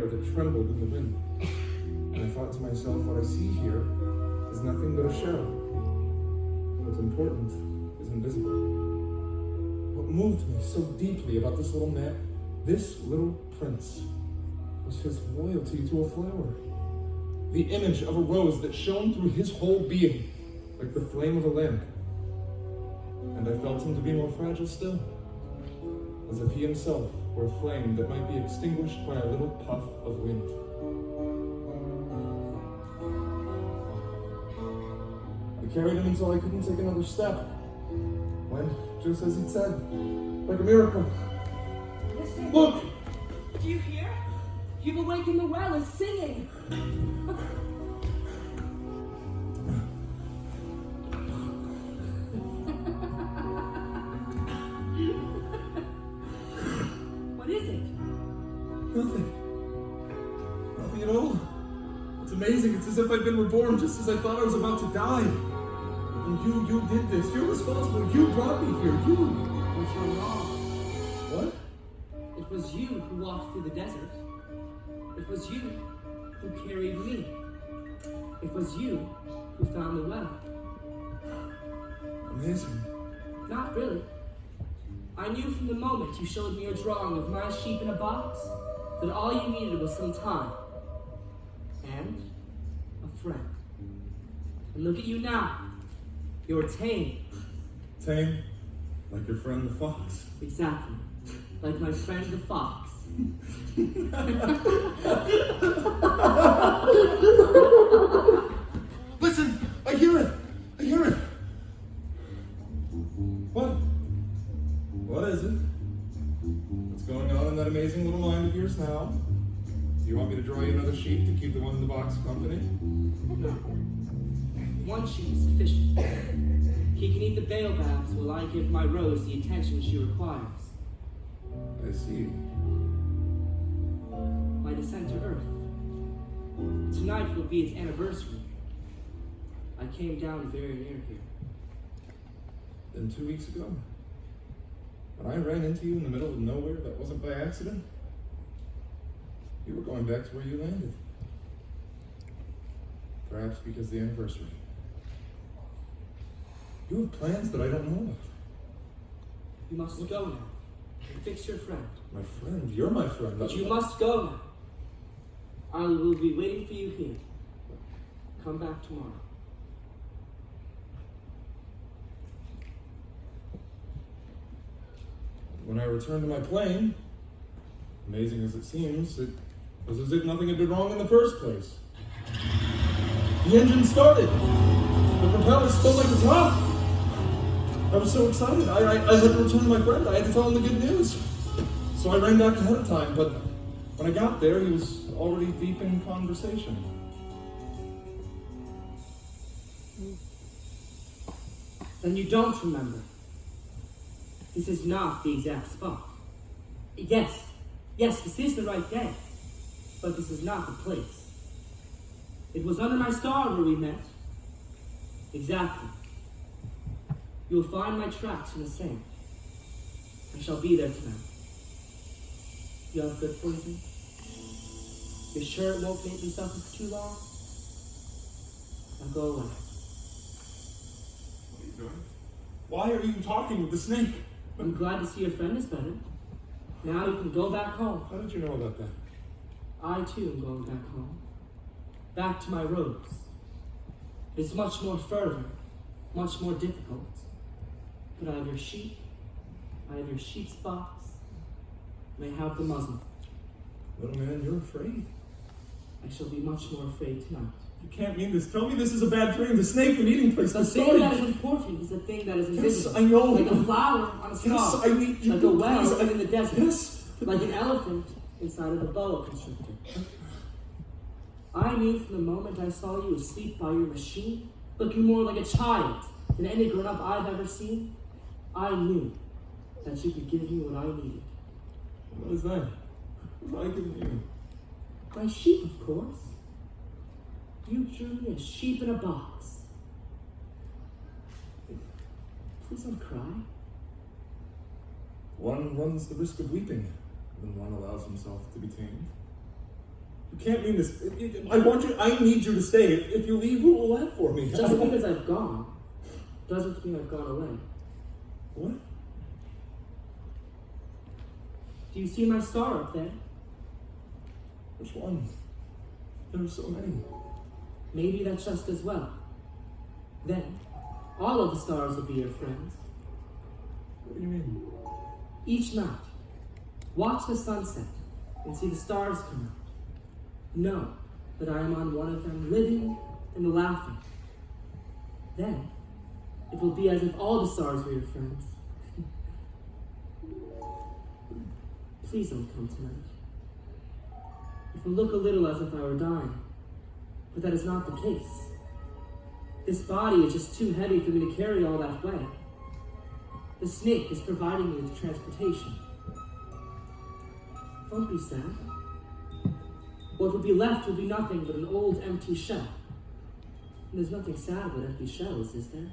hair that trembled in the wind. And I thought to myself, what I see here is nothing but a shadow. What's important is invisible. What moved me so deeply about this little man, this little prince, was his loyalty to a flower. The image of a rose that shone through his whole being like the flame of a lamp. And I felt him to be more fragile still, as if he himself were a flame that might be extinguished by a little puff of wind. I carried him until I couldn't take another step, when, just as he'd said, like a miracle, Listen. Look! Do you hear? You've awakened the well, it's singing. What is it? Nothing. Nothing at all. It's amazing. It's as if I'd been reborn just as I thought I was about to die. And you did this. You're responsible. You brought me here. You. But you're wrong. What? It was you who walked through the desert. It was you who carried me. It was you who found the well. Amazing. Not really. I knew from the moment you showed me your drawing of my sheep in a box that all you needed was some time. And a friend. And look at you now. You're tame. Tame? Like your friend the fox. Exactly. Like my friend the fox. Listen! I hear it! I hear it! What? What is it? What's going on in that amazing little mind of yours now? Do you want me to draw you another sheep to keep the one in the box company? No. One sheep is sufficient. He can eat the baobabs while I give my rose the attention she requires. I see. My descent to Earth. Tonight will be its anniversary. I came down very near here. Then 2 weeks ago, when I ran into you in the middle of nowhere, that wasn't by accident. You were going back to where you landed. Perhaps because of the anniversary. You have plans that I don't know of. You must go now. And fix your friend. My friend? You're my friend. But you must go now. I will be waiting for you here. Come back tomorrow. When I returned to my plane, amazing as it seems, it was as if nothing had been wrong in the first place. The engine started. The propellers spun like a top. I was so excited. I had to return to my friend. I had to tell him the good news. So I ran back ahead of time, but when I got there, he was already deep in conversation. Then you don't remember. This is not the exact spot. Yes, this is the right day. But this is not the place. It was under my star where we met. Exactly. You will find my tracks in the sand. I shall be there tonight. You have good poison? You're sure it won't make me suffer for too long? Now go away. What are you doing? Why are you talking with the snake? I'm glad to see your friend is better. Now you can go back home. How did you know about that? I too am going back home. Back to my rose. It's much more further, much more difficult. But I have your sheep, I have your sheep's box, and I have the muzzle. Little man, you're afraid. I shall be much more afraid tonight. You can't mean this. Tell me this is a bad dream. The snake, an eating place, The the thing story. that is important is the thing that is invisible. Yes, I know. Like a flower on a stalk. Yes, I need you. Like a well Please, in the desert. Yes. Like an elephant inside of a boa constrictor. I knew from the moment I saw you asleep by your machine, looking more like a child than any grown-up I've ever seen, I knew that you could give me what I needed. What is that? What have I given you? My sheep, of course. You drew me a sheep in a box. Please don't cry. One runs the risk of weeping when one allows himself to be tamed. You can't mean this. I need you to stay. If you leave, who will laugh for me? Just because I've gone doesn't mean I've gone away. What? Do you see my star up there? Which one? There are so many. Maybe that's just as well. Then, all of the stars will be your friends. What do you mean? Each night, watch the sunset and see the stars come out. Know that I am on one of them, living and laughing. Then, it will be as if all the stars were your friends. Please don't come tonight. It will look a little as if I were dying, but that is not the case. This body is just too heavy for me to carry all that way. The snake is providing me with transportation. Don't be sad. What will be left will be nothing but an old empty shell. And there's nothing sad about empty shells, is there?